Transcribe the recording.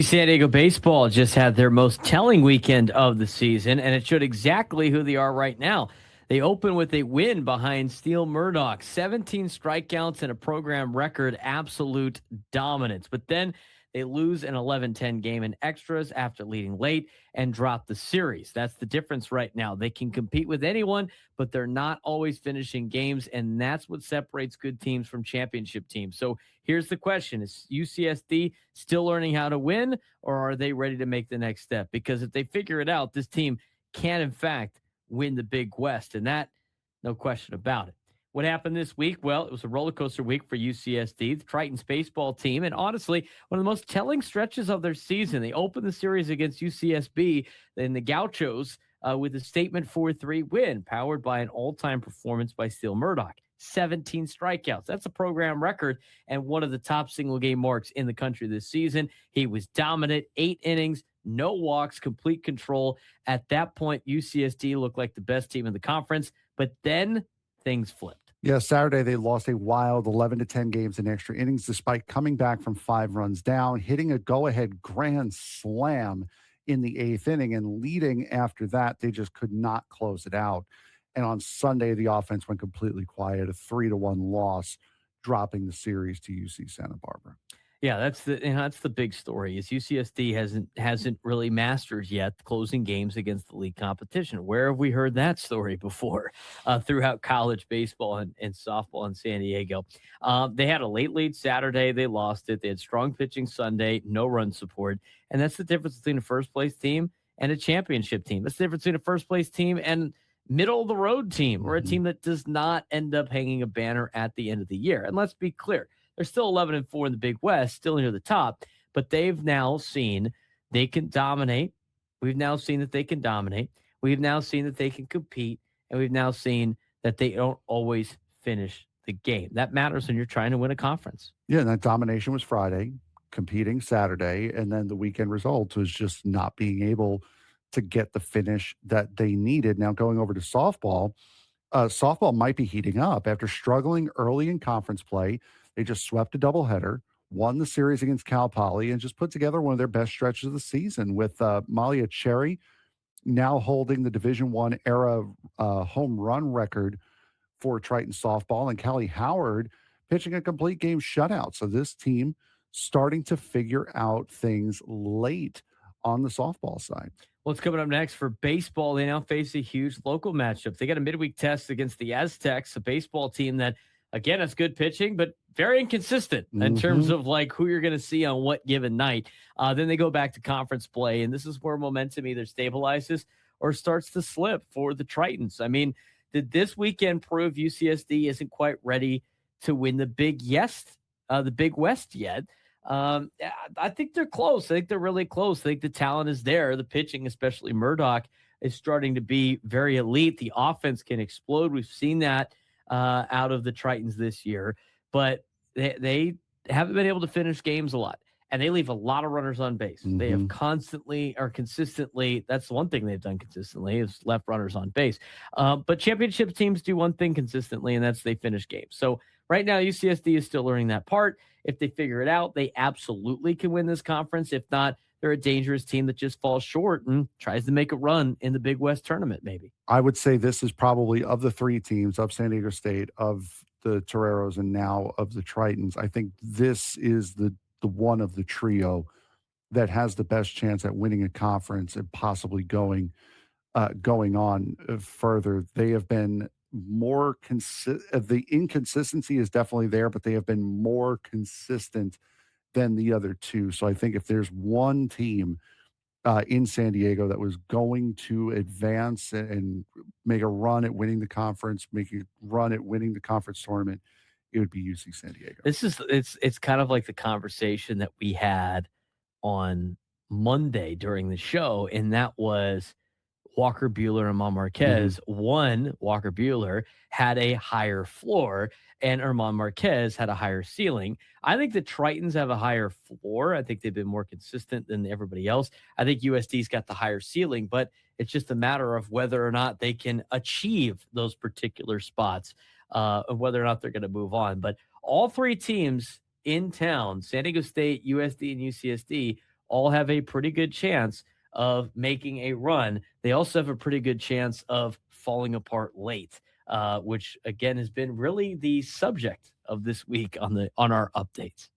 San Diego baseball just had their most telling weekend of the season, and it showed exactly who they are right now. They open with a win behind Steele Murdock, 17 strikeouts and a program record, absolute dominance. But then they lose an 11-10 game in extras after leading late and drop the series. That's the difference right now. They can compete with anyone, but they're not always finishing games, and that's what separates good teams from championship teams. So here's the question. Is UCSD still learning how to win, or are they ready to make the next step? Because if they figure it out, this team can, in fact, win the Big West, and that, no question about it. What happened this week? Well, it was a roller coaster week for UCSD, the Tritons baseball team, and honestly, one of the most telling stretches of their season. They opened the series against UCSB in the Gauchos with a statement 4-3 win, powered by an all-time performance by Steele Murdock. 17 strikeouts. That's a program record and one of the top single game marks in the country this season. He was dominant, 8 innings, no walks, complete control. At that point, UCSD looked like the best team in the conference, but then things flipped. Yeah, Saturday they lost a wild 11-10 games in extra innings despite coming back from 5 runs down, hitting a go-ahead grand slam in the 8th inning, and leading after that. They just could not close it out. And on Sunday, the offense went completely quiet, a 3-1 loss, dropping the series to UC Santa Barbara. Yeah, that's the big story. Is UCSD hasn't really mastered yet closing games against the league competition. Where have we heard that story before throughout college baseball and softball in San Diego? They had a late lead Saturday. They lost it. They had strong pitching Sunday, no run support. And that's the difference between a first place team and a championship team. That's the difference between a first place team and middle of the road team, or a team that does not end up hanging a banner at the end of the year. And let's be clear. They're still 11-4 in the Big West, still near the top, but they've now seen they can dominate. We've now seen that they can dominate. We've now seen that they can compete, and we've now seen that they don't always finish the game. That matters when you're trying to win a conference. Yeah, and that domination was Friday, competing Saturday, and then the weekend result was just not being able to get the finish that they needed. Now going over to softball, softball might be heating up after struggling early in conference play. They just swept a doubleheader, won the series against Cal Poly, and just put together one of their best stretches of the season with Malia Cherry now holding the Division I era home run record for Triton softball, and Callie Howard pitching a complete game shutout. So this team starting to figure out things late on the softball side. What's coming up next for baseball? They now face a huge local matchup. They got a midweek test against the Aztecs, a baseball team that, again, it's good pitching, but very inconsistent in terms of like who you're going to see on what given night. Then they go back to conference play, and this is where momentum either stabilizes or starts to slip for the Tritons. I mean, did this weekend prove UCSD isn't quite ready to win the Big West yet? I think they're close. I think they're really close. I think the talent is there. The pitching, especially Murdock, is starting to be very elite. The offense can explode. We've seen that out of the Tritons this year, but they haven't been able to finish games a lot, and they leave a lot of runners on base. They have consistently, that's the one thing they've done consistently, is left runners on base. But championship teams do one thing consistently, and that's they finish games. So right now, UCSD is still learning that part. If they figure it out, they absolutely can win this conference. If not, they're a dangerous team that just falls short and tries to make a run in the Big West tournament, maybe. I would say this is probably, of the 3 teams, of San Diego State, of the Toreros, and now of the Tritons, I think this is the one of the trio that has the best chance at winning a conference and possibly going on further. They have been more the inconsistency is definitely there, but they have been more consistent than the other two. So I think if there's one team in San Diego that was going to advance and make a run at winning the conference, make a run at winning the conference tournament, it would be UC San Diego. It's kind of like the conversation that we had on Monday during the show, and that was Walker Buehler and Armand Marquez. One, Walker Buehler, had a higher floor, and Armand Marquez had a higher ceiling. I think the Tritons have a higher floor. I think they've been more consistent than everybody else. I think USD's got the higher ceiling, but it's just a matter of whether or not they can achieve those particular spots, of whether or not they're going to move on. But all 3 teams in town, San Diego State, USD, and UCSD, all have a pretty good chance of making a run. They also have a pretty good chance of falling apart late, which again has been really the subject of this week on our updates.